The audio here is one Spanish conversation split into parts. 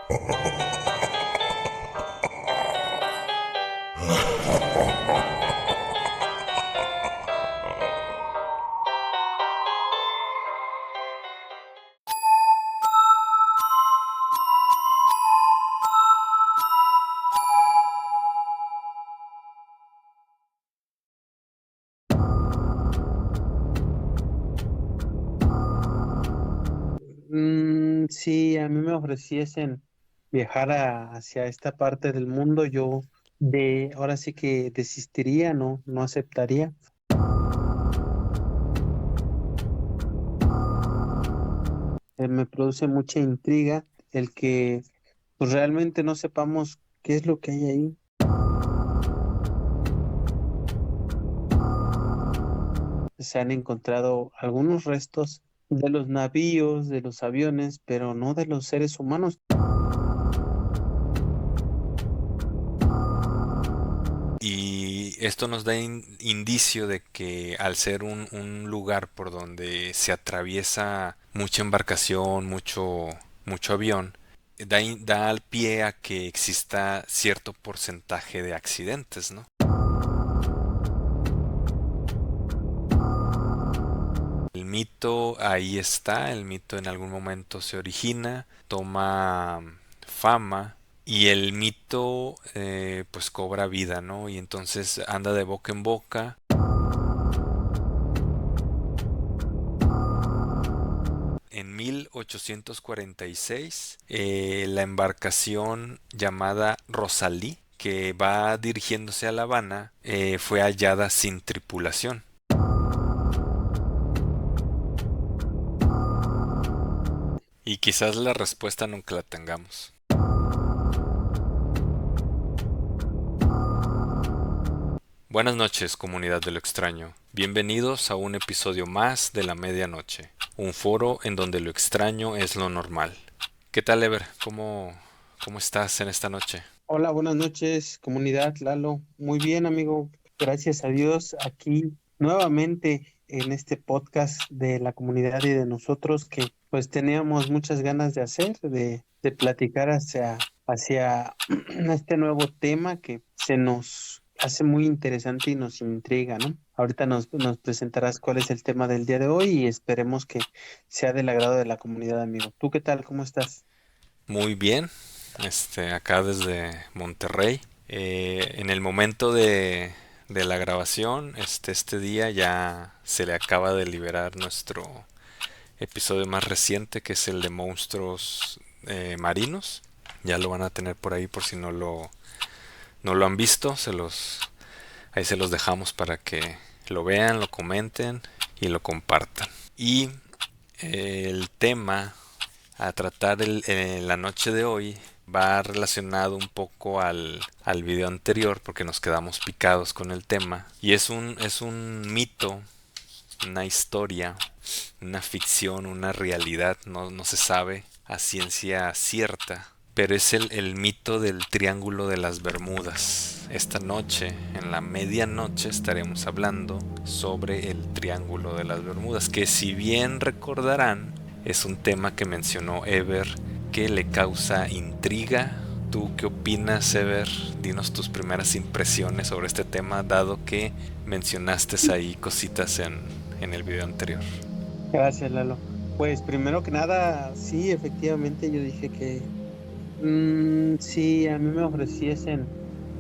Si a mí me ofreciesen viajar hacia esta parte del mundo, yo ahora sí que desistiría, no aceptaría. Me produce mucha intriga el que pues realmente no sepamos qué es lo que hay ahí. Se han encontrado algunos restos de los navíos, de los aviones, pero no de los seres humanos. Y esto nos da indicio de que al ser un lugar por donde se atraviesa mucha embarcación, mucho avión, da al pie a que exista cierto porcentaje de accidentes, ¿no? El mito ahí está, el mito en algún momento se origina, toma fama y el mito pues cobra vida, ¿no? Y entonces anda de boca en boca. En 1846, la embarcación llamada Rosalí, que va dirigiéndose a La Habana, fue hallada sin tripulación. Y quizás la respuesta nunca la tengamos. Buenas noches, comunidad de lo extraño. Bienvenidos a un episodio más de La Medianoche, un foro en donde lo extraño es lo normal. ¿Qué tal, Ever? ¿Cómo estás en esta noche? Hola, buenas noches, comunidad Lalo. Muy bien, amigo. Gracias a Dios, aquí nuevamente en este podcast de la comunidad y de nosotros que pues teníamos muchas ganas de hacer, de platicar hacia este nuevo tema que se nos hace muy interesante y nos intriga, ¿no? Ahorita nos presentarás cuál es el tema del día de hoy y esperemos que sea del agrado de la comunidad, amigo. ¿Tú qué tal? ¿Cómo estás? Muy bien, acá desde Monterrey. En el momento de la grabación, este día ya se le acaba de liberar nuestro episodio más reciente, que es el de monstruos marinos. Ya lo van a tener por ahí por si no lo han visto. Ahí se los dejamos para que lo vean, lo comenten y lo compartan. Y el tema a tratar la noche de hoy va relacionado un poco al video anterior porque nos quedamos picados con el tema. Y es un mito, una historia, una ficción, una realidad, no se sabe a ciencia cierta, pero es el mito del Triángulo de las Bermudas. Esta noche, en la medianoche, estaremos hablando sobre el Triángulo de las Bermudas, que si bien recordarán, es un tema que mencionó Ever, que le causa intriga. ¿Tú qué opinas, Ever? Dinos tus primeras impresiones sobre este tema, dado que mencionaste ahí cositas en el video anterior. Gracias, Lalo. Pues primero que nada, sí, efectivamente yo dije que si a mí me ofreciesen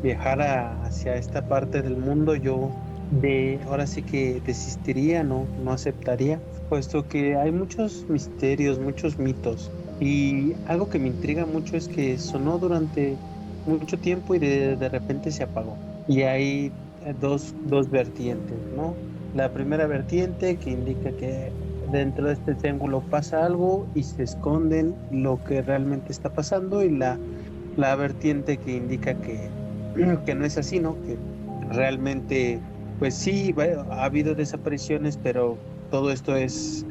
viajar hacia esta parte del mundo, yo ahora sí que desistiría, no aceptaría, puesto que hay muchos misterios, muchos mitos. Y algo que me intriga mucho es que sonó durante mucho tiempo y de repente se apagó. Y hay dos vertientes, ¿no? La primera vertiente que indica que dentro de este triángulo pasa algo y se esconden lo que realmente está pasando y la vertiente que indica que no es así, ¿no? Que realmente, pues sí, ha habido desapariciones, pero todo esto es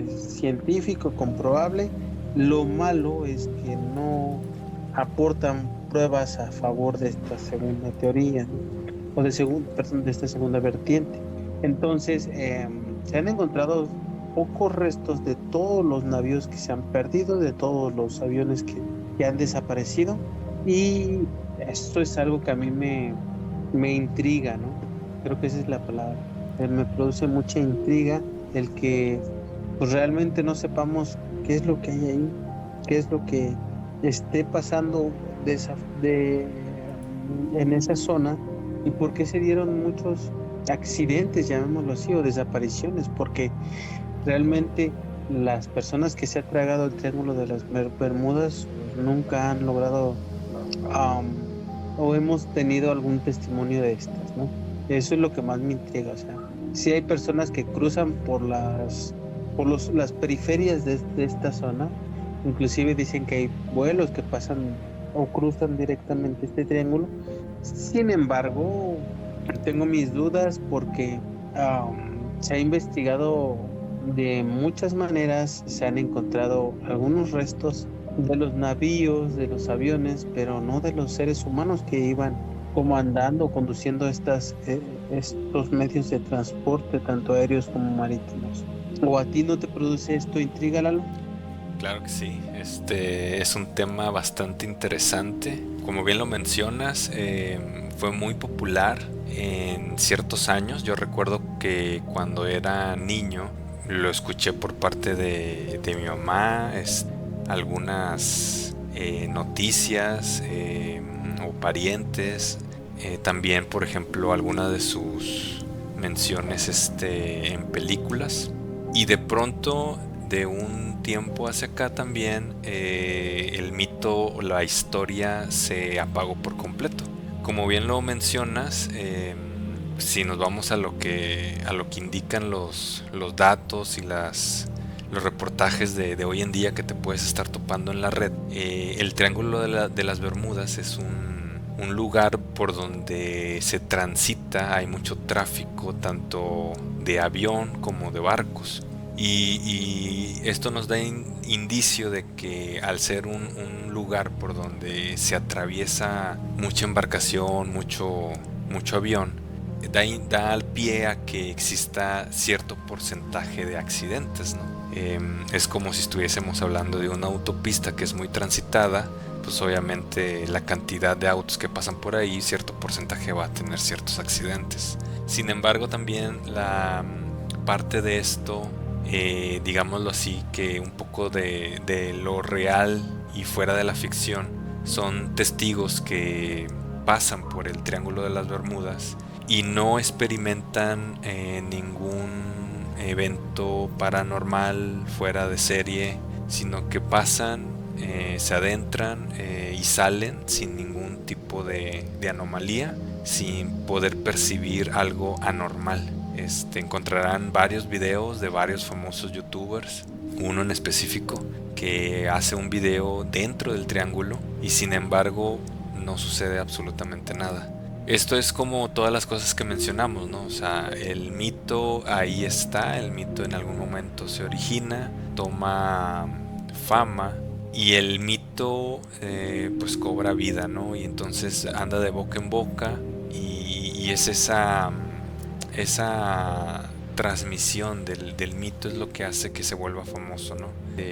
científico, comprobable. Lo malo es que no aportan pruebas a favor de esta segunda teoría, ¿no? Perdón, de esta segunda vertiente. Entonces, se han encontrado pocos restos de todos los navíos que se han perdido, de todos los aviones que han desaparecido. Y esto es algo que a mí me intriga, ¿no? Creo que esa es la palabra. Me produce mucha intriga el que pues realmente no sepamos qué es lo que hay ahí, qué es lo que esté pasando en esa zona y por qué se dieron muchos accidentes, llamémoslo así, o desapariciones, porque realmente las personas que se han tragado el Triángulo de las Bermudas pues, nunca han logrado o hemos tenido algún testimonio de estas, ¿no? Eso es lo que más me intriga, o sea, si hay personas que cruzan las periferias de esta zona, inclusive dicen que hay vuelos que pasan o cruzan directamente este triángulo. Sin embargo, tengo mis dudas porque se ha investigado de muchas maneras, se han encontrado algunos restos de los navíos, de los aviones, pero no de los seres humanos que iban comandando o conduciendo estos medios de transporte, tanto aéreos como marítimos. ¿O a ti no te produce esto intriga, Lalo? Claro que sí, este es un tema bastante interesante. Como bien lo mencionas, fue muy popular en ciertos años. Yo recuerdo que cuando era niño lo escuché por parte de mi mamá, algunas noticias o parientes, también por ejemplo algunas de sus menciones en películas. Y de pronto, de un tiempo hacia acá también, el mito o la historia se apagó por completo. Como bien lo mencionas, si nos vamos a lo que indican los datos y los reportajes de hoy en día que te puedes estar topando en la red, el Triángulo de las Bermudas es un lugar por donde se transita, hay mucho tráfico, tanto de avión como de barcos. Y esto nos da indicio de que al ser un lugar por donde se atraviesa mucha embarcación, mucho avión, da al pie a que exista cierto porcentaje de accidentes, ¿no? Es como si estuviésemos hablando de una autopista que es muy transitada, pues obviamente la cantidad de autos que pasan por ahí, cierto porcentaje va a tener ciertos accidentes. Sin embargo, también la parte de esto, digámoslo así, que un poco de lo real y fuera de la ficción, son testigos que pasan por el Triángulo de las Bermudas y no experimentan ningún evento paranormal fuera de serie, sino que pasan, se adentran y salen sin ningún tipo de anomalía, sin poder percibir algo anormal. Encontrarán varios videos de varios famosos youtubers, uno en específico que hace un video dentro del triángulo y sin embargo no sucede absolutamente nada. Esto es como todas las cosas que mencionamos, ¿no? O sea, el mito ahí está, el mito en algún momento se origina, toma fama y el mito pues cobra vida, ¿no? Y entonces anda de boca en boca y es esa transmisión del mito es lo que hace que se vuelva famoso, ¿no?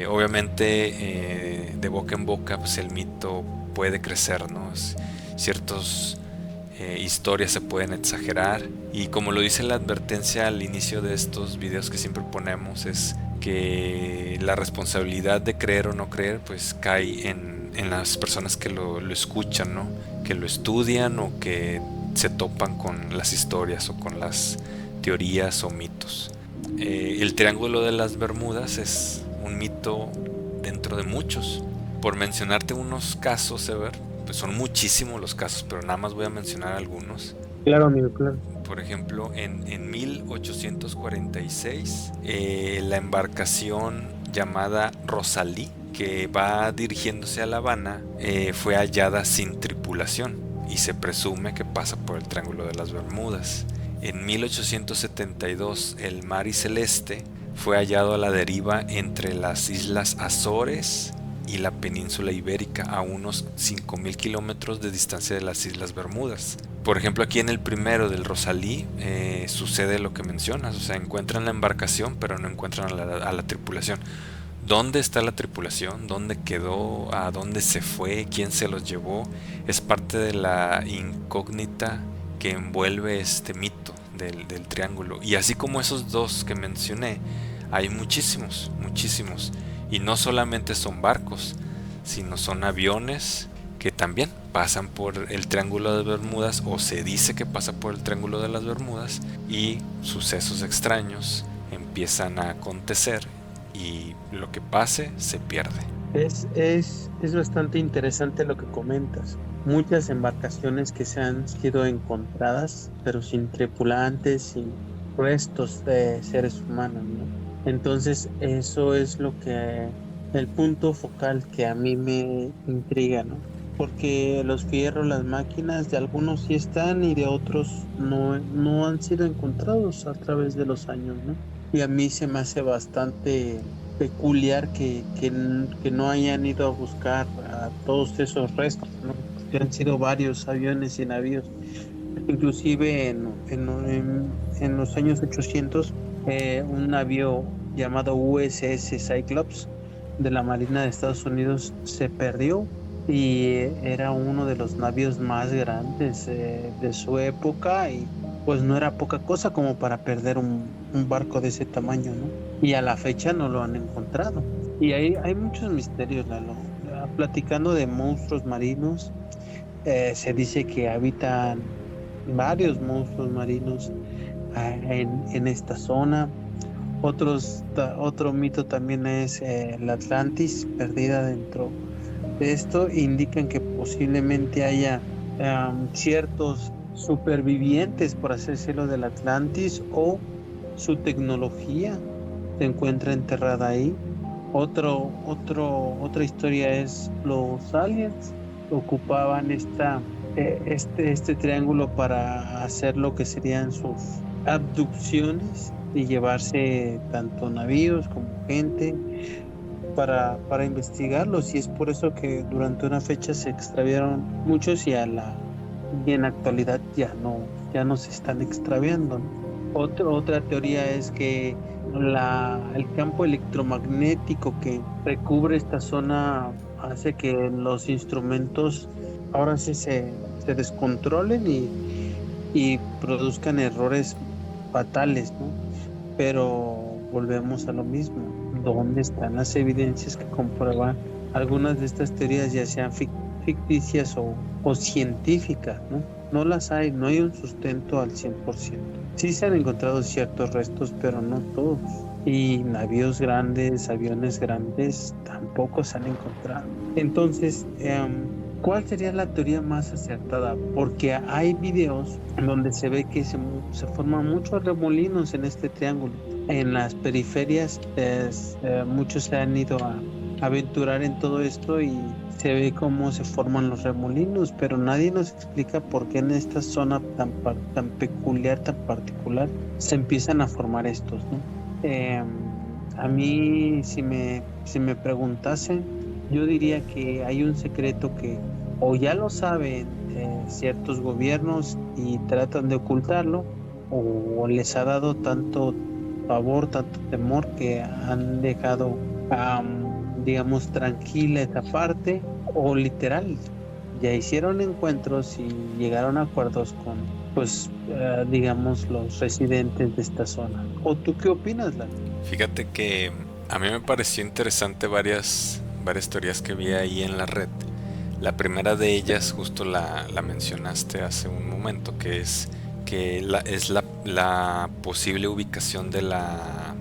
Obviamente de boca en boca pues el mito puede crecer, ¿no? Ciertos historias se pueden exagerar y como lo dice la advertencia al inicio de estos videos que siempre ponemos, es que la responsabilidad de creer o no creer pues cae en las personas que lo escuchan, ¿no? Que lo estudian o que se topan con las historias o con las teorías o mitos. El Triángulo de las Bermudas es un mito dentro de muchos. Por mencionarte unos casos, Ever, pues son muchísimos los casos, pero nada más voy a mencionar algunos. Claro, amigo, claro. Por ejemplo, en 1846, la embarcación llamada Rosalí, que va dirigiéndose a La Habana, fue hallada sin tripulación y se presume que pasa por el Triángulo de las Bermudas. En 1872, el Mari Celeste fue hallado a la deriva entre las Islas Azores y la península ibérica, a unos 5.000 kilómetros de distancia de las Islas Bermudas. Por ejemplo, aquí en el primero del Rosalí sucede lo que mencionas, o sea, encuentran la embarcación pero no encuentran a la tripulación. ¿Dónde está la tripulación? ¿Dónde quedó? ¿A dónde se fue? ¿Quién se los llevó? Es parte de la incógnita que envuelve este mito del triángulo. Y así como esos dos que mencioné, hay muchísimos, muchísimos. Y no solamente son barcos, sino son aviones que también pasan por el Triángulo de Bermudas, o se dice que pasa por el Triángulo de las Bermudas, y sucesos extraños empiezan a acontecer y lo que pase se pierde. Es bastante interesante lo que comentas. Muchas embarcaciones que se han sido encontradas, pero sin tripulantes, sin restos de seres humanos, ¿no? Entonces, eso es el punto focal que a mí me intriga, ¿no? Porque los fierros, las máquinas, de algunos sí están y de otros no han sido encontrados a través de los años, ¿no? Y a mí se me hace bastante peculiar que no hayan ido a buscar a todos esos restos, ¿no? Que han sido varios aviones y navíos. Inclusive en los años 800, un navío llamado USS Cyclops de la Marina de Estados Unidos se perdió y era uno de los navíos más grandes de su época, y pues no era poca cosa como para perder un barco de ese tamaño, ¿no? Y a la fecha no lo han encontrado. Y hay muchos misterios, Lalo. Platicando de monstruos marinos, se dice que habitan varios monstruos marinos en esta zona. Otro mito también es la Atlantis perdida dentro de esto. Indican que posiblemente haya ciertos supervivientes, por así decirlo, del Atlantis, o su tecnología se encuentra enterrada ahí. Otra historia es los aliens ocupaban este triángulo para hacer lo que serían sus abducciones y llevarse tanto navíos como gente para investigarlos, y es por eso que durante una fecha se extraviaron muchos y en la actualidad ya no se están extraviando, ¿no? Otra teoría es que el campo electromagnético que recubre esta zona hace que los instrumentos ahora sí se descontrolen y produzcan errores fatales, ¿no? Pero volvemos a lo mismo. ¿Dónde están las evidencias que comprueban algunas de estas teorías, ya sean ficticias o científicas, ¿no? No las hay, no hay un sustento al 100%. Sí se han encontrado ciertos restos, pero no todos. Y navíos grandes, aviones grandes, tampoco se han encontrado. Entonces, ¿cuál sería la teoría más acertada? Porque hay videos donde se ve que se forman muchos remolinos en este triángulo. En las periferias, muchos se han ido a aventurar en todo esto y se ve cómo se forman los remolinos, pero nadie nos explica por qué en esta zona tan peculiar, tan particular, se empiezan a formar estos, ¿no? A mí, si me preguntasen, yo diría que hay un secreto que o ya lo saben ciertos gobiernos y tratan de ocultarlo, o les ha dado tanto pavor, tanto temor, que han dejado, digamos, tranquila esa parte, o literal, ya hicieron encuentros y llegaron a acuerdos con, pues, digamos, los residentes de esta zona. ¿O tú qué opinas, Lalo? Fíjate que a mí me pareció interesante varias teorías que vi ahí en la red. La primera de ellas justo la mencionaste hace un momento, que es la posible ubicación de la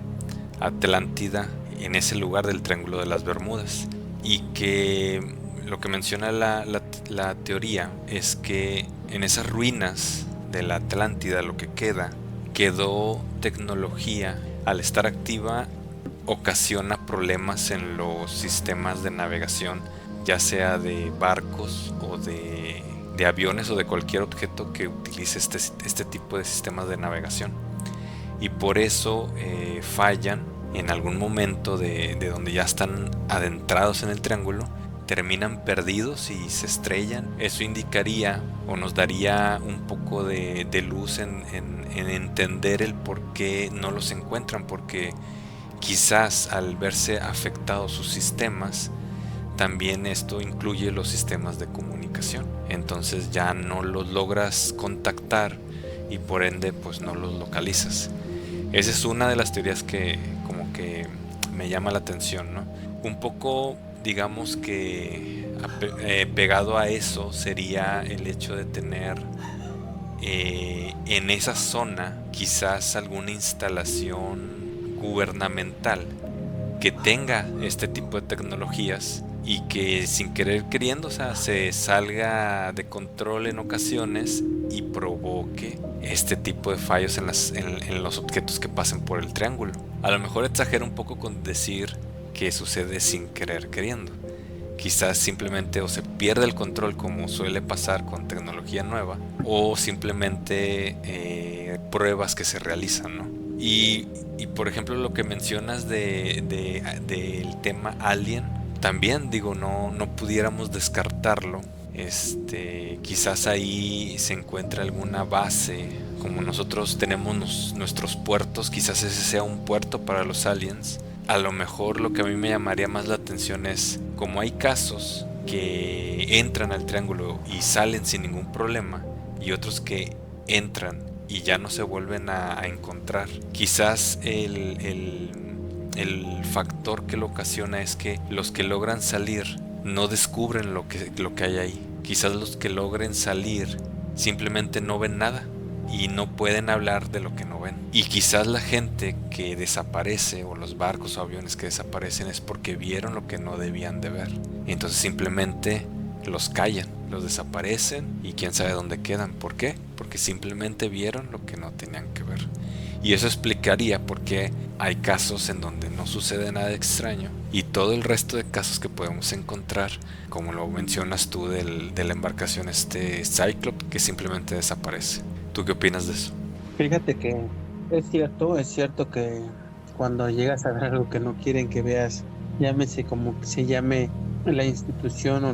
Atlántida en ese lugar del Triángulo de las Bermudas. Y que lo que menciona la teoría es que en esas ruinas de la Atlántida lo que quedó tecnología. Al estar activa ocasiona problemas en los sistemas de navegación, ya sea de barcos o de aviones o de cualquier objeto que utilice este tipo de sistemas de navegación. Y por eso fallan en algún momento de donde ya están adentrados en el triángulo, terminan perdidos y se estrellan. Eso indicaría o nos daría un poco de luz en entender el por qué no los encuentran, porque quizás al verse afectados sus sistemas, también esto incluye los sistemas de comunicación. Entonces ya no los logras contactar y por ende pues no los localizas. Esa es una de las teorías que como que me llama la atención, ¿no? Un poco, digamos que pegado a eso sería el hecho de tener en esa zona quizás alguna instalación gubernamental que tenga este tipo de tecnologías y que sin querer queriendo, o sea, se salga de control en ocasiones y provoque este tipo de fallos en los objetos que pasen por el triángulo. A lo mejor exagero un poco con decir que sucede sin querer queriendo. Quizás simplemente o se pierde el control como suele pasar con tecnología nueva, o simplemente pruebas que se realizan, ¿no? Y por ejemplo lo que mencionas del tema Alien, también digo, no pudiéramos descartarlo. Quizás ahí se encuentra alguna base, como nosotros tenemos nuestros puertos, quizás ese sea un puerto para los aliens. A lo mejor lo que a mí me llamaría más la atención es, como hay casos que entran al triángulo y salen sin ningún problema, y otros que entran y ya no se vuelven a encontrar. Quizás el factor que lo ocasiona es que los que logran salir no descubren lo que hay ahí. Quizás los que logren salir simplemente no ven nada y no pueden hablar de lo que no ven. Y quizás la gente que desaparece, o los barcos o aviones que desaparecen, es porque vieron lo que no debían de ver. Y entonces simplemente los callan, los desaparecen y quién sabe dónde quedan. ¿Por qué? Porque simplemente vieron lo que no tenían que ver. Y eso explicaría por qué hay casos en donde no sucede nada extraño y todo el resto de casos que podemos encontrar, como lo mencionas tú de la embarcación Cyclops, que simplemente desaparece. ¿Tú qué opinas de eso? Fíjate que es cierto que cuando llegas a ver algo que no quieren que veas, llámese como que se llame la institución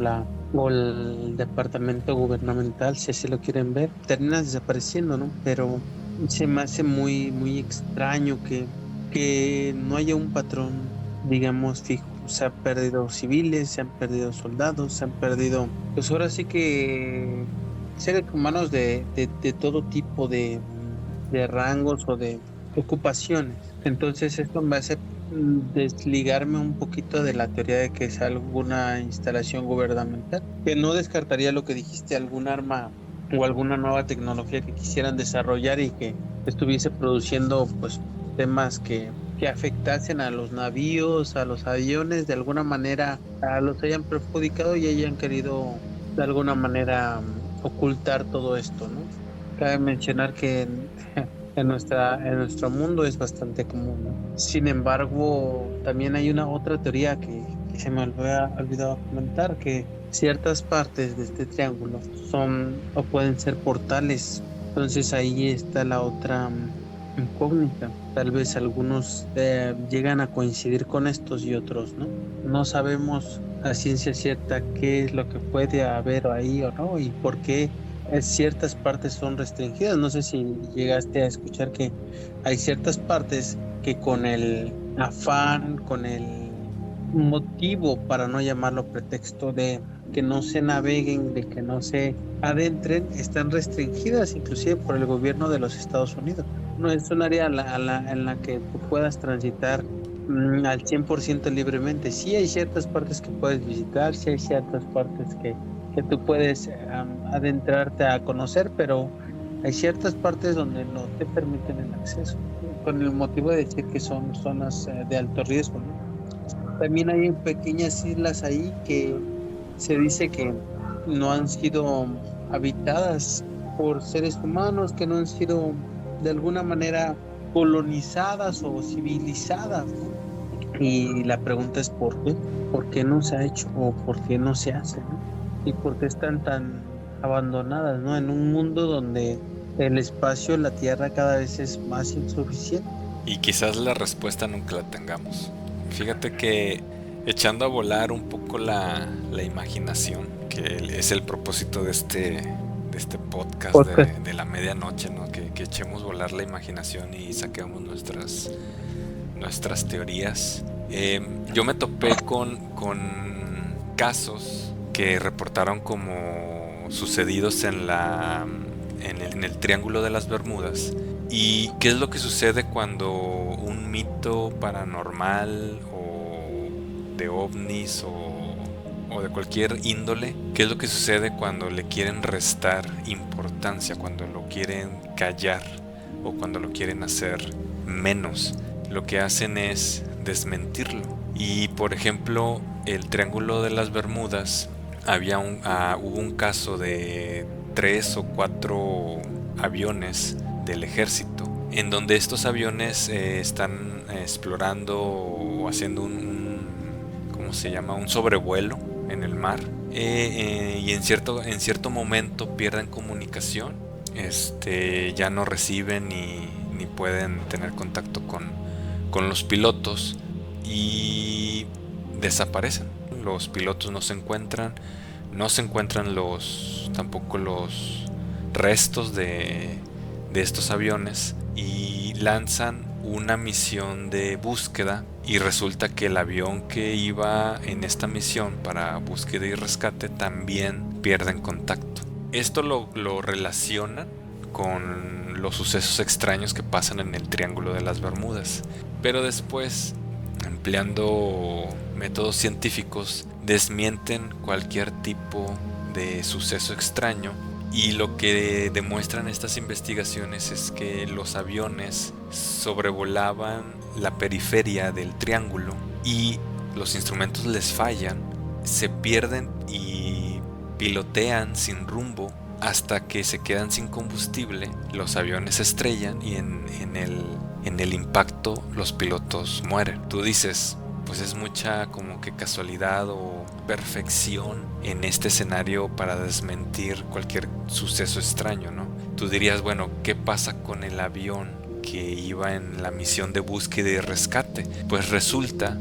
o el departamento gubernamental, si así lo quieren ver, terminas desapareciendo, ¿no? Pero se me hace muy extraño que no haya un patrón, digamos, fijo. Se han perdido civiles, se han perdido soldados, se han perdido, pues ahora sí que seres humanos de todo tipo de rangos o de ocupaciones. Entonces esto me hace desligarme un poquito de la teoría de que es alguna instalación gubernamental, que no descartaría lo que dijiste, algún arma o alguna nueva tecnología que quisieran desarrollar y que estuviese produciendo pues temas que afectasen a los navíos, a los aviones, de alguna manera los hayan perjudicado y hayan querido de alguna manera ocultar todo esto, ¿no? Cabe mencionar que en nuestro mundo es bastante común, ¿no? Sin embargo, también hay una otra teoría que se me había olvidado comentar, que ciertas partes de este triángulo son o pueden ser portales. Entonces ahí está la otra incógnita. Tal vez algunos llegan a coincidir con estos y otros, ¿no? No sabemos a ciencia cierta qué es lo que puede haber ahí o no y por qué ciertas partes son restringidas. No sé si llegaste a escuchar que hay ciertas partes que con el afán, con el motivo, para no llamarlo pretexto, de que no se naveguen, de que no se adentren, están restringidas inclusive por el gobierno de los Estados Unidos. No es un área en la que tú puedas transitar al 100% libremente. Sí hay ciertas partes que puedes visitar, sí hay ciertas partes que tú puedes adentrarte a conocer, pero hay ciertas partes donde no te permiten el acceso, con el motivo de decir que son zonas de alto riesgo, ¿no? También hay pequeñas islas ahí que se dice que no han sido habitadas por seres humanos, que no han sido de alguna manera colonizadas o civilizadas, ¿no? Y la pregunta es ¿por qué no se ha hecho o por qué no se hace, ¿no? Y por qué están tan abandonadas, ¿no? En un mundo donde el espacio, la tierra cada vez es más insuficiente. Y quizás la respuesta nunca la tengamos. Fíjate que echando a volar un poco la imaginación, que es el propósito de este podcast de la medianoche, ¿no? Que echemos volar la imaginación y saquemos nuestras teorías. Yo me topé con casos que reportaron como sucedidos en el Triángulo de las Bermudas. ¿Y qué es lo que sucede cuando un mito paranormal o de ovnis o de cualquier índole? ¿Qué es lo que sucede cuando le quieren restar importancia, cuando lo quieren callar o cuando lo quieren hacer menos? Lo que hacen es desmentirlo. Y por ejemplo, el Triángulo de las Bermudas, hubo un caso de 3 o 4 aviones del ejército, en donde estos aviones están explorando o haciendo ¿cómo se llama? Un sobrevuelo en el mar, y en cierto momento pierden comunicación, ya no reciben ni pueden tener contacto con los pilotos y desaparecen. Los pilotos no se encuentran tampoco los restos de estos aviones, y lanzan una misión de búsqueda, y resulta que el avión que iba en esta misión para búsqueda y rescate también pierden contacto. Esto lo relacionan con los sucesos extraños que pasan en el Triángulo de las Bermudas, pero después, empleando métodos científicos, desmienten cualquier tipo de suceso extraño. Y lo que demuestran estas investigaciones es que los aviones sobrevolaban la periferia del triángulo y los instrumentos les fallan, se pierden y pilotean sin rumbo hasta que se quedan sin combustible, los aviones se estrellan y en el impacto los pilotos mueren. Tú dices, pues es mucha como que casualidad o perfección en este escenario para desmentir cualquier suceso extraño, ¿no? Tú dirías, bueno, ¿qué pasa con el avión que iba en la misión de búsqueda y rescate? Pues resulta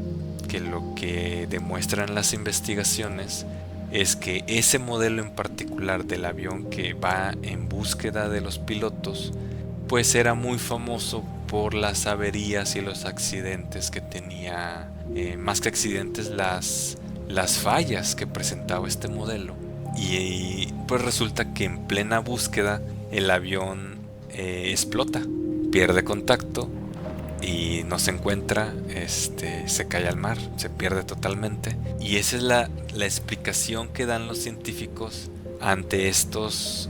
que lo que demuestran las investigaciones es que ese modelo en particular del avión que va en búsqueda de los pilotos, pues era muy famoso por las averías y los accidentes que tenía, más que accidentes, las fallas que presentaba este modelo. Y pues resulta que en plena búsqueda el avión explota, pierde contacto y no se encuentra, se cae al mar, se pierde totalmente. Y esa es la explicación que dan los científicos ante estos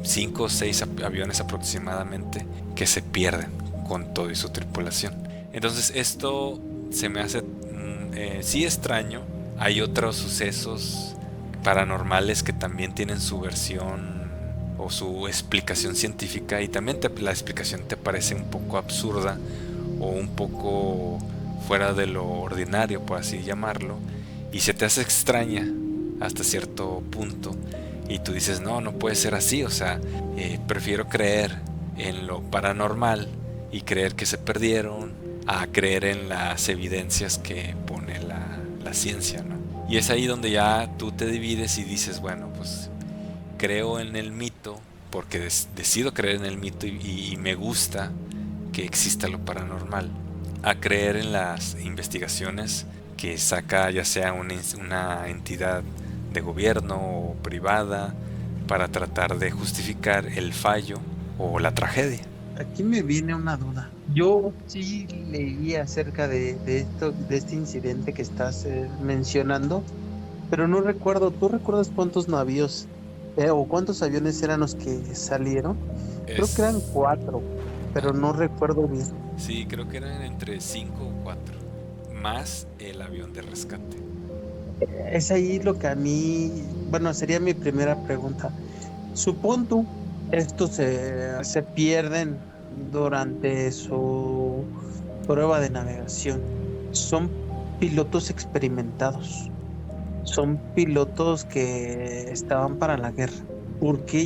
5 o 6 aviones aproximadamente que se pierden con todo y su tripulación. Entonces esto se me hace sí extraño. Hay otros sucesos paranormales que también tienen su versión o su explicación científica, y también la explicación te parece un poco absurda o un poco fuera de lo ordinario, por así llamarlo, y se te hace extraña hasta cierto punto, y tú dices, no puede ser así, o sea, prefiero creer en lo paranormal y creer que se perdieron a creer en las evidencias que pone la ciencia, ¿no? Y es ahí donde ya tú te divides y dices, bueno, pues creo en el mito porque decido creer en el mito y me gusta que exista lo paranormal, a creer en las investigaciones que saca ya sea una entidad de gobierno o privada para tratar de justificar el fallo o la tragedia. Aquí me viene una duda. Yo sí leí acerca de este incidente que estás mencionando, pero no recuerdo. ¿Tú recuerdas cuántos navíos o cuántos aviones eran los que salieron? Creo que eran 4, pero no recuerdo bien. Sí, creo que eran entre 5 o 4, más el avión de rescate. Es ahí lo que a mí, bueno, sería mi primera pregunta. Supón tú, estos se pierden durante su prueba de navegación. Son pilotos experimentados. Son pilotos que estaban para la guerra. ¿Por qué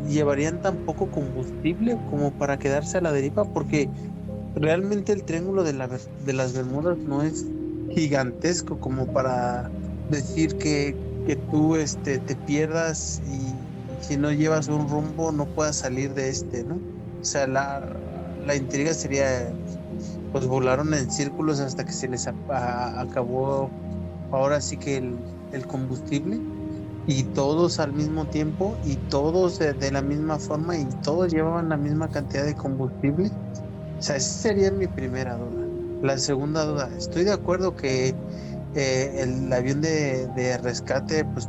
llevarían tan poco combustible como para quedarse a la deriva? Porque realmente el Triángulo de las Bermudas no es gigantesco como para decir que tú te pierdas y si no llevas un rumbo no puedas salir de ¿no? O sea, la intriga sería pues volaron en círculos hasta que se les acabó ahora sí que el combustible, y todos al mismo tiempo y todos de la misma forma y todos llevaban la misma cantidad de combustible. O sea, esa sería mi primera duda. La segunda duda, estoy de acuerdo que el avión de rescate pues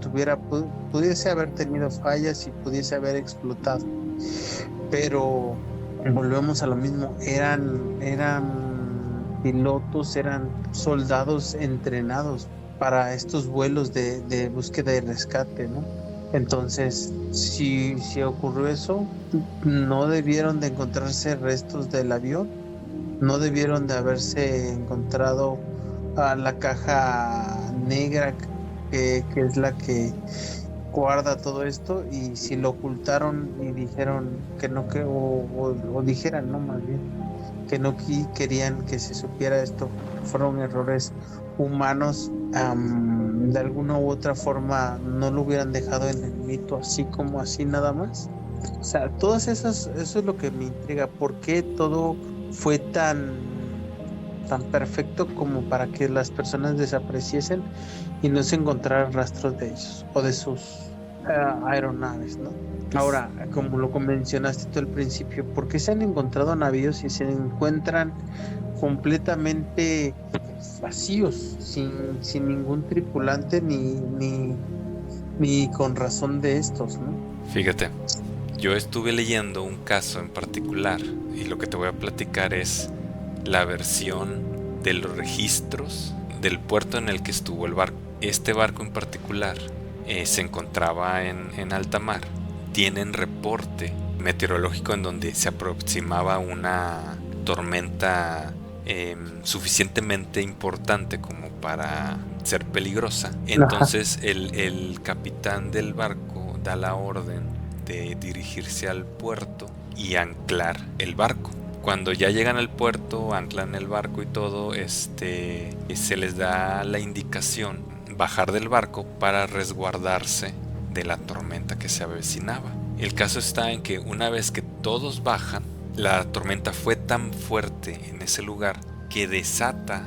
pudiese haber tenido fallas y pudiese haber explotado, pero volvemos a lo mismo, eran pilotos, eran soldados entrenados para estos vuelos de búsqueda y rescate, ¿no? Entonces, si ocurrió eso, no debieron de encontrarse restos del avión, no debieron de haberse encontrado la caja negra que es la que guarda todo esto, y si lo ocultaron y dijeron que no, o dijeran, no, más bien, que no querían que se supiera esto, fueron errores humanos, de alguna u otra forma no lo hubieran dejado en el mito así como así nada más. O sea, todas esas, eso es lo que me intriga, ¿por qué todo fue tan perfecto como para que las personas desapareciesen y no se encontraran rastros de ellos o de sus aeronaves, ¿no? Pues, Ahora, como lo mencionaste tú al principio, ¿por qué se han encontrado navíos y se encuentran completamente vacíos, sin ningún tripulante ni con razón de estos, ¿no? fíjate, yo estuve leyendo un caso en particular y lo que te voy a platicar es la versión de los registros del puerto en el que estuvo el barco. Este barco en particular se encontraba en alta mar. Tienen reporte meteorológico en donde se aproximaba una tormenta suficientemente importante como para ser peligrosa. Ajá. Entonces el capitán del barco da la orden de dirigirse al puerto y anclar el barco. Cuando ya llegan al puerto, anclan el barco y todo, se les da la indicación bajar del barco para resguardarse de la tormenta que se avecinaba. El caso está en que una vez que todos bajan, la tormenta fue tan fuerte en ese lugar que desata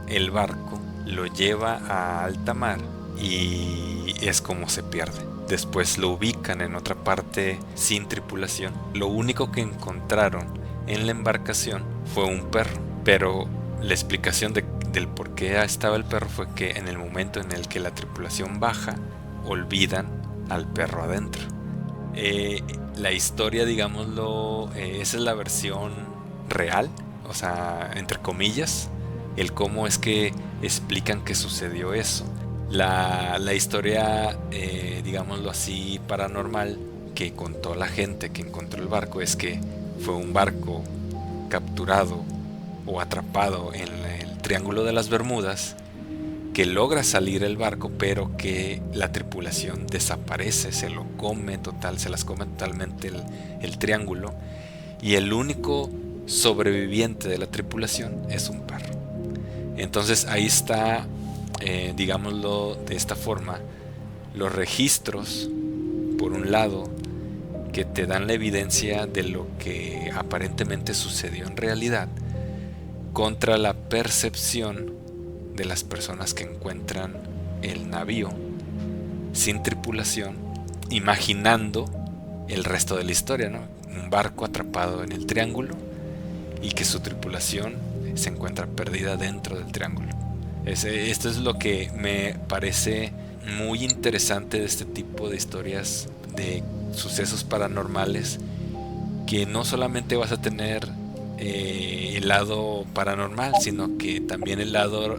el barco, lo lleva a alta mar y es como se pierde. Después lo ubican en otra parte sin tripulación. Lo único que encontraron en la embarcación fue un perro, pero la explicación del por qué estaba el perro fue que en el momento en el que la tripulación baja, olvidan al perro adentro. Eh, la historia, digámoslo, esa es la versión real, o sea, entre comillas, el cómo es que explican que sucedió eso. La historia, digámoslo así, paranormal, que contó la gente que encontró el barco es que fue un barco capturado o atrapado en el Triángulo de las Bermudas, que logra salir el barco, pero que la tripulación desaparece, se las come totalmente el triángulo, y el único sobreviviente de la tripulación es un perro. Entonces ahí está, digámoslo de esta forma, los registros, por un lado, que te dan la evidencia de lo que aparentemente sucedió en realidad, contra la percepción de las personas que encuentran el navío sin tripulación, imaginando el resto de la historia, ¿no? Un barco atrapado en el triángulo y que su tripulación se encuentra perdida dentro del triángulo. Esto es lo que me parece muy interesante de este tipo de historias de sucesos paranormales, que no solamente vas a tener el lado paranormal, sino que también el lado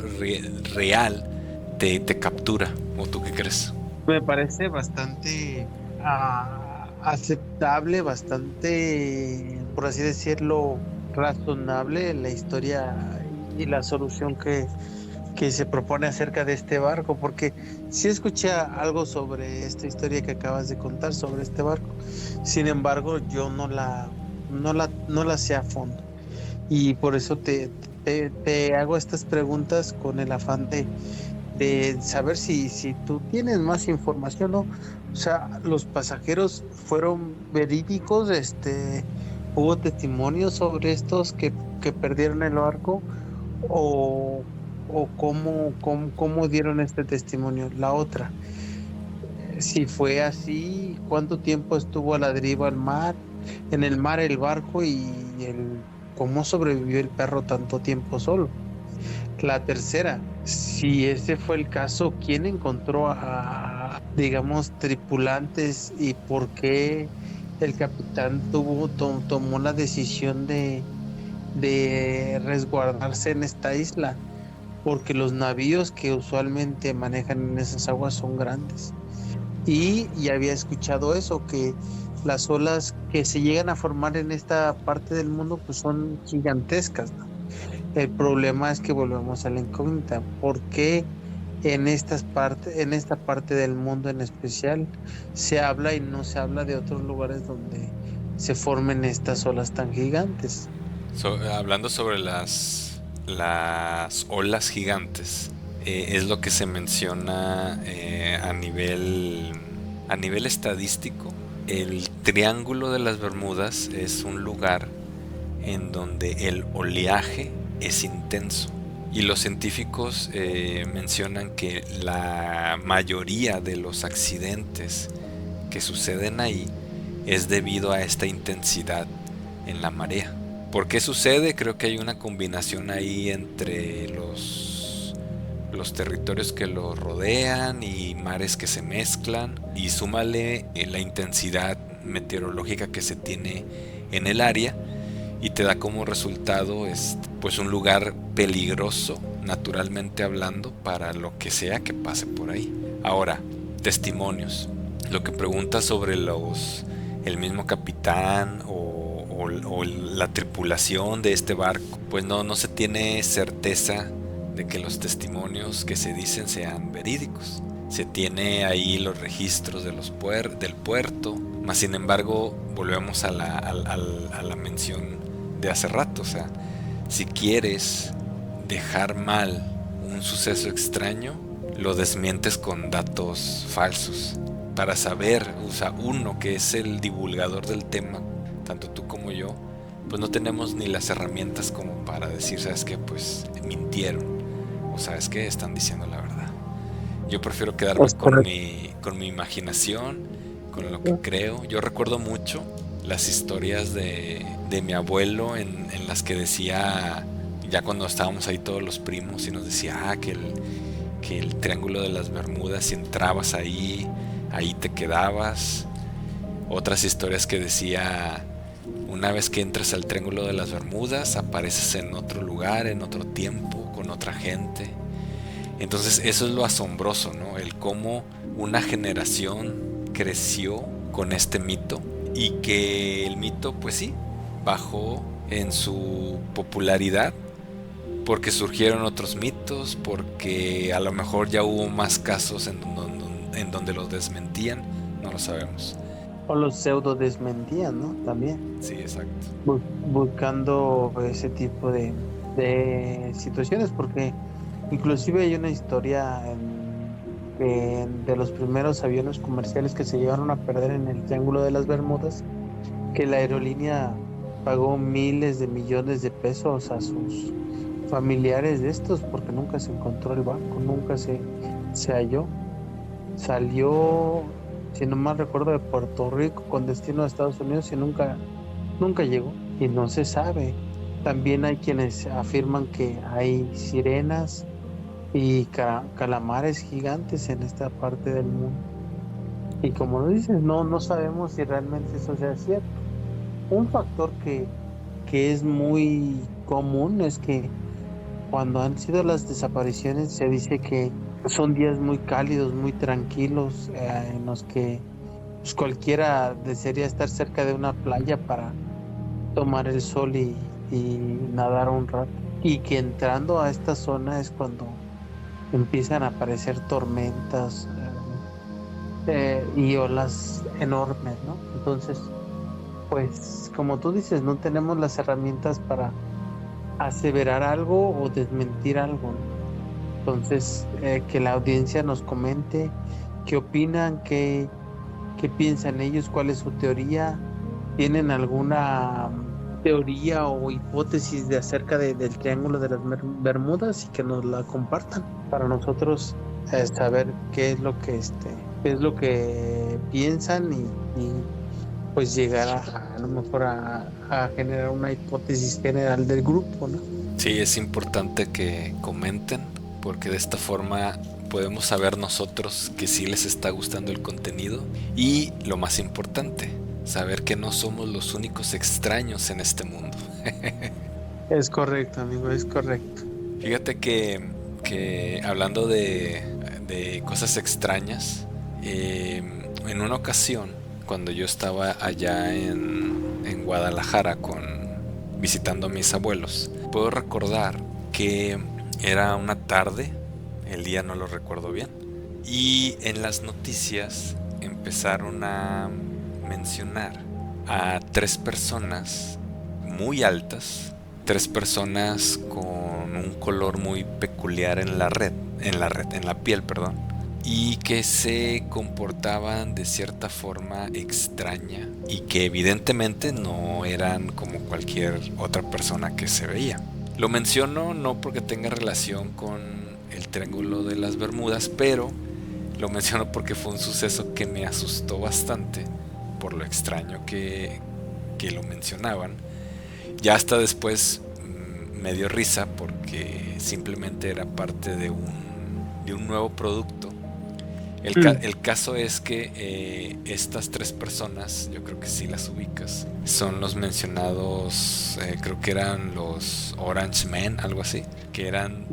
real te captura. ¿O tú qué crees? Me parece bastante aceptable, bastante, por así decirlo, razonable la historia y la solución que se propone acerca de este barco, porque sí escuché algo sobre esta historia que acabas de contar sobre este barco. Sin embargo, yo no la sé a fondo. Y por eso te hago estas preguntas con el afán de saber si tú tienes más información, ¿no? O sea, los pasajeros fueron verídicos, ¿Hubo testimonios sobre estos que perdieron el barco? ¿O, o cómo dieron este testimonio? La otra, si fue así, ¿cuánto tiempo estuvo a la deriva en el mar el barco cómo sobrevivió el perro tanto tiempo solo? La tercera, si ese fue el caso, ¿quién encontró digamos, tripulantes y por qué el capitán tomó la decisión de resguardarse en esta isla? Porque los navíos que usualmente manejan en esas aguas son grandes. Y ya había escuchado eso, que las olas que se llegan a formar en esta parte del mundo pues son gigantescas, ¿no? El problema es que volvemos a la incógnita. ¿Por qué en esta parte del mundo en especial se habla y no se habla de otros lugares donde se formen estas olas tan gigantes? Hablando sobre las olas gigantes, es lo que se menciona a nivel estadístico. El Triángulo de las Bermudas es un lugar en donde el oleaje es intenso. Y los científicos mencionan que la mayoría de los accidentes que suceden ahí es debido a esta intensidad en la marea. ¿Por qué sucede? Creo que hay una combinación ahí entre los territorios que lo rodean y mares que se mezclan, y súmale la intensidad meteorológica que se tiene en el área, y te da como resultado pues un lugar peligroso naturalmente hablando para lo que sea que pase por ahí. Ahora, testimonios. Lo que pregunta sobre el mismo capitán o la tripulación de este barco, pues no se tiene certeza de que los testimonios que se dicen sean verídicos. Se tiene ahí los registros de del puerto, más sin embargo volvemos a la mención de hace rato. O sea, si quieres dejar mal un suceso extraño, lo desmientes con datos falsos. Para saber, o sea, uno que es el divulgador del tema, tanto tú como yo, pues no tenemos ni las herramientas como para decir, ¿sabes qué? Pues mintieron, o sabes qué, están diciendo la verdad. Yo prefiero quedarme con mi imaginación, con lo que creo. Yo recuerdo mucho las historias de mi abuelo en las que decía, ya cuando estábamos ahí todos los primos, y nos decía que el Triángulo de las Bermudas, si entrabas ahí te quedabas. Otras historias que decía, una vez que entras al Triángulo de las Bermudas, apareces en otro lugar, en otro tiempo, con otra gente. Entonces eso es lo asombroso, ¿no? El cómo una generación creció con este mito, y que el mito, pues sí, bajó en su popularidad porque surgieron otros mitos, porque a lo mejor ya hubo más casos en donde los desmentían, no lo sabemos. O los pseudo desmentían, ¿no? También. Sí, exacto. Buscando ese tipo de situaciones, porque inclusive hay una historia de los primeros aviones comerciales que se llegaron a perder en el Triángulo de las Bermudas, que la aerolínea pagó miles de millones de pesos a sus familiares de estos porque nunca se encontró el barco, nunca se halló. Salió, si no mal recuerdo, de Puerto Rico con destino a Estados Unidos y nunca llegó, y no se sabe. También hay quienes afirman que hay sirenas y calamares gigantes en esta parte del mundo. Y como lo dices, no sabemos si realmente eso sea cierto. Un factor que es muy común es que cuando han sido las desapariciones se dice que son días muy cálidos, muy tranquilos, en los que pues, cualquiera desearía estar cerca de una playa para tomar el sol y nadar un rato. Y que entrando a esta zona es cuando empiezan a aparecer tormentas y olas enormes, ¿no? Entonces, pues como tú dices, no tenemos las herramientas para aseverar algo o desmentir algo, ¿no? Entonces, que la audiencia nos comente qué opinan, qué piensan ellos, cuál es su teoría, tienen alguna teoría o hipótesis de acerca del Triángulo de las Bermudas y que nos la compartan para nosotros saber qué es lo que qué es lo que piensan pues llegar a lo mejor a generar una hipótesis general del grupo, ¿no? Sí, es importante que comenten porque de esta forma podemos saber nosotros que sí les está gustando el contenido y lo más importante, saber que no somos los únicos extraños en este mundo. Es correcto, amigo, es correcto. Fíjate que hablando de cosas extrañas, en una ocasión, cuando yo estaba allá en Guadalajara visitando a mis abuelos, puedo recordar que era una tarde, el día no lo recuerdo bien, y en las noticias empezaron a mencionar a tres personas muy altas, tres personas con un color muy peculiar en la piel, perdón, y que se comportaban de cierta forma extraña y que evidentemente no eran como cualquier otra persona que se veía. Lo menciono no porque tenga relación con el Triángulo de las Bermudas, pero lo menciono porque fue un suceso que me asustó bastante por lo extraño que lo mencionaban. Ya hasta después me dio risa porque simplemente era parte de un nuevo producto. El caso es que estas tres personas, yo creo que sí las ubicas, son los mencionados, creo que eran los Orange Men, algo así, que eran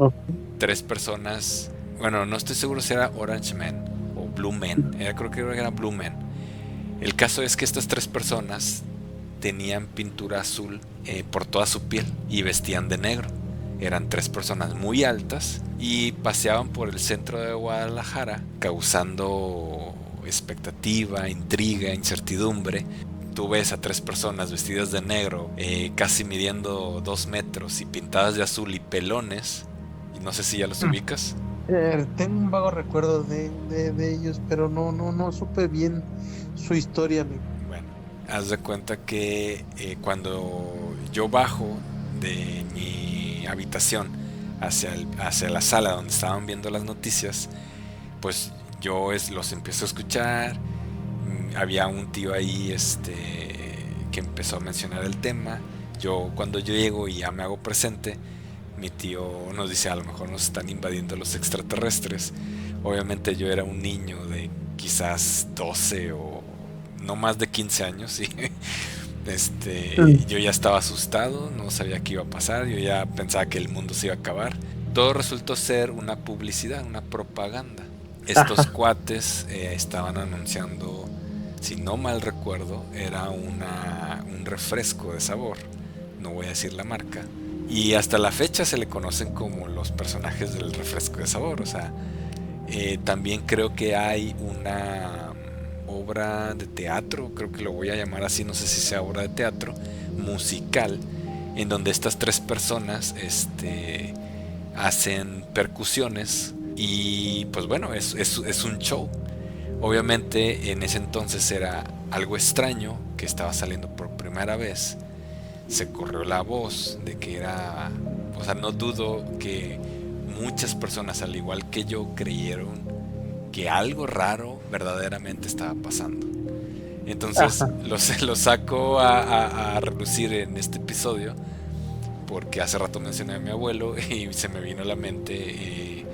tres personas, bueno, no estoy seguro si era Orange Men o Blue Men, creo que era Blue Men. El caso es que estas tres personas tenían pintura azul por toda su piel y vestían de negro. Eran tres personas muy altas y paseaban por el centro de Guadalajara causando expectativa, intriga, incertidumbre. Tú ves a tres personas vestidas de negro, casi midiendo 2 metros y pintadas de azul y pelones. Y no sé si ya los ubicas. Tengo un vago recuerdo de ellos, pero no supe bien su historia, amigo. Bueno, haz de cuenta que cuando yo bajo de mi habitación hacia la sala donde estaban viendo las noticias, pues yo los empiezo a escuchar. Había un tío ahí que empezó a mencionar el tema. Cuando yo llego y ya me hago presente, mi tío nos dice: a lo mejor nos están invadiendo los extraterrestres. Obviamente yo era un niño de quizás 12 o no más de 15 años y yo ya estaba asustado, no sabía qué iba a pasar, yo ya pensaba que el mundo se iba a acabar. Todo resultó ser una publicidad, una propaganda. Estos cuates estaban anunciando, si no mal recuerdo, era un refresco de sabor, no voy a decir la marca, y hasta la fecha se le conocen como los personajes del refresco de sabor. O sea, también creo que hay una obra de teatro, creo que lo voy a llamar así, no sé si sea obra de teatro, musical, en donde estas tres personas hacen percusiones y pues bueno, es un show. Obviamente en ese entonces era algo extraño que estaba saliendo por primera vez. Se corrió la voz de que era, o sea, no dudo que muchas personas al igual que yo creyeron que algo raro verdaderamente estaba pasando. Entonces lo saco a relucir en este episodio porque hace rato mencioné a mi abuelo y se me vino a la mente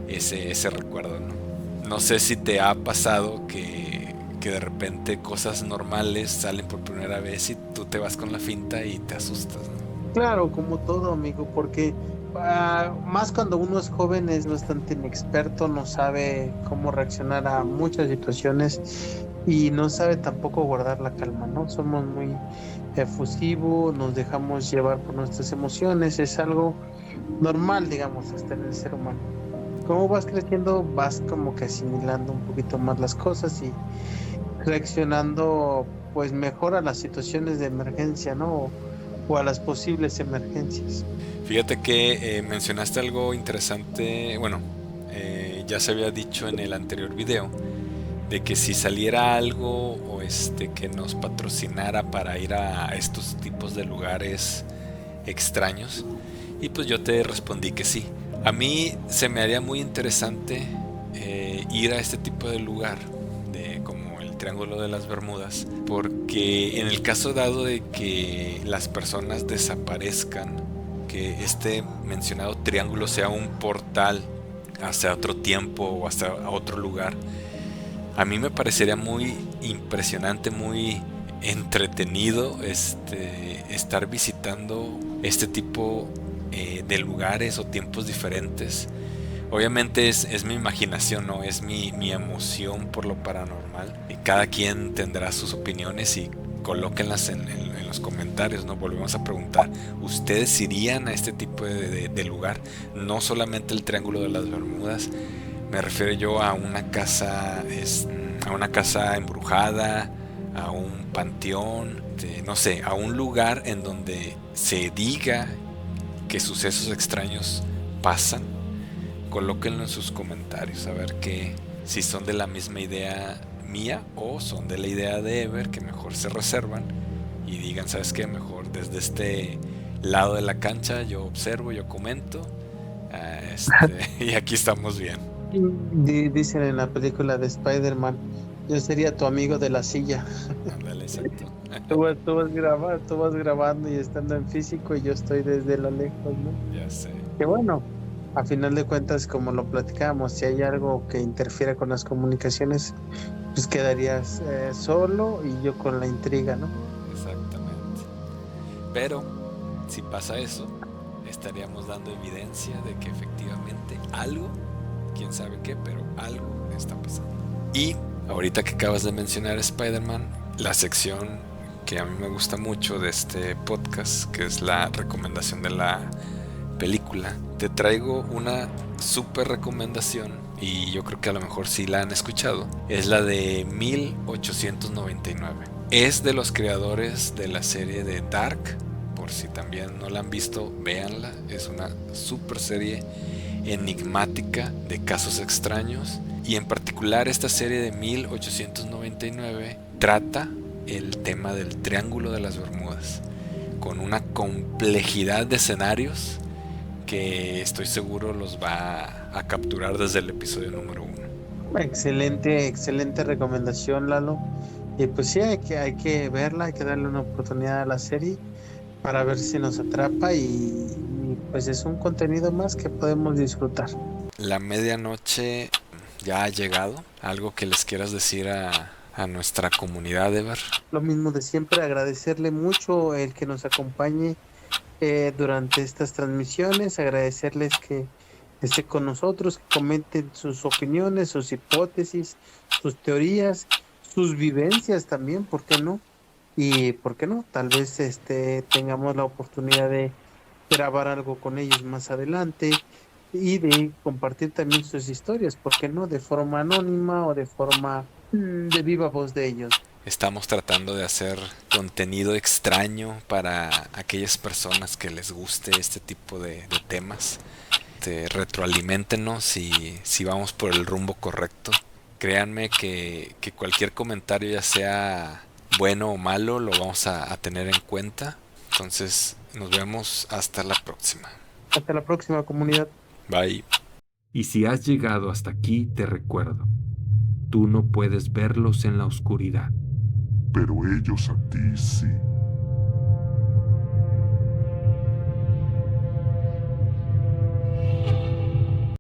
ese recuerdo, ¿no? No sé si te ha pasado que de repente cosas normales salen por primera vez y tú te vas con la finta y te asustas, ¿no? Claro, como todo, amigo, porque más cuando uno es joven es bastante inexperto, no sabe cómo reaccionar a muchas situaciones y no sabe tampoco guardar la calma, ¿no? Somos muy efusivos, nos dejamos llevar por nuestras emociones, es algo normal, digamos, hasta en el ser humano. Como vas creciendo, vas como que asimilando un poquito más las cosas y reaccionando pues mejor a las situaciones de emergencia, ¿no? O a las posibles emergencias. Fíjate que mencionaste algo interesante, bueno, ya se había dicho en el anterior video, de que si saliera algo o que nos patrocinara para ir a estos tipos de lugares extraños. Y pues yo te respondí que sí. A mí se me haría muy interesante ir a este tipo de lugar, de como el Triángulo de las Bermudas, porque en el caso dado de que las personas desaparezcan, que este mencionado triángulo sea un portal hacia otro tiempo o hasta otro lugar, a mí me parecería muy impresionante, muy entretenido estar visitando este tipo de lugares o tiempos diferentes. Obviamente es mi imaginación, ¿no? Es mi emoción por lo paranormal. Y cada quien tendrá sus opiniones y colóquenlas en los comentarios, ¿no? Volvemos a preguntar, ¿ustedes irían a este tipo de lugar? No solamente el Triángulo de las Bermudas, me refiero yo a una casa, a una casa embrujada, a un panteón, no sé, a un lugar en donde se diga que sucesos extraños pasan. Colóquenlo en sus comentarios a ver si son de la misma idea mía o son de la idea de Ever, que mejor se reservan y digan, ¿sabes qué? Mejor desde este lado de la cancha yo observo, yo comento, y aquí estamos bien. Dicen en la película de Spider-Man, yo sería tu amigo de la silla. Ándale, exacto. Tú vas grabando y estando en físico y yo estoy desde lo lejos, ¿no? Ya sé. Que bueno, a final de cuentas, como lo platicábamos, si hay algo que interfiera con las comunicaciones, pues quedarías solo y yo con la intriga, ¿no? Exactamente. Pero si pasa eso, estaríamos dando evidencia de que efectivamente algo, quién sabe qué, pero algo está pasando. Y ahorita que acabas de mencionar Spider-Man, la sección que a mí me gusta mucho de este podcast, que es la recomendación de la película, te traigo una super recomendación y yo creo que a lo mejor sí la han escuchado. Es la de 1899. Es de los creadores de la serie de Dark. Por si también no la han visto, véanla. Es una super serie enigmática de casos extraños. Y en particular esta serie de 1899 trata el tema del Triángulo de las Bermudas, con una complejidad de escenarios que estoy seguro los va a capturar desde el episodio número 1. Excelente recomendación, Lalo. Y pues sí, hay que verla, hay que darle una oportunidad a la serie para ver si nos atrapa y pues es un contenido más que podemos disfrutar. La medianoche ya ha llegado. ¿Algo que les quieras decir a nuestra comunidad, Ever? Lo mismo de siempre, agradecerle mucho el que nos acompañe durante estas transmisiones, agradecerles que esté con nosotros, que comenten sus opiniones, sus hipótesis, sus teorías, sus vivencias también, ¿por qué no? Y ¿por qué no? Tal vez tengamos la oportunidad de grabar algo con ellos más adelante y de compartir también sus historias, ¿por qué no? De forma anónima o de forma de viva voz de ellos. Estamos tratando de hacer contenido extraño para aquellas personas que les guste este tipo de temas. Retroaliméntenos si vamos por el rumbo correcto. Créanme que cualquier comentario, ya sea bueno o malo, lo vamos a tener en cuenta. Entonces nos vemos hasta la próxima. Hasta la próxima, comunidad. Bye. Y si has llegado hasta aquí, te recuerdo, tú no puedes verlos en la oscuridad, pero ellos a ti sí.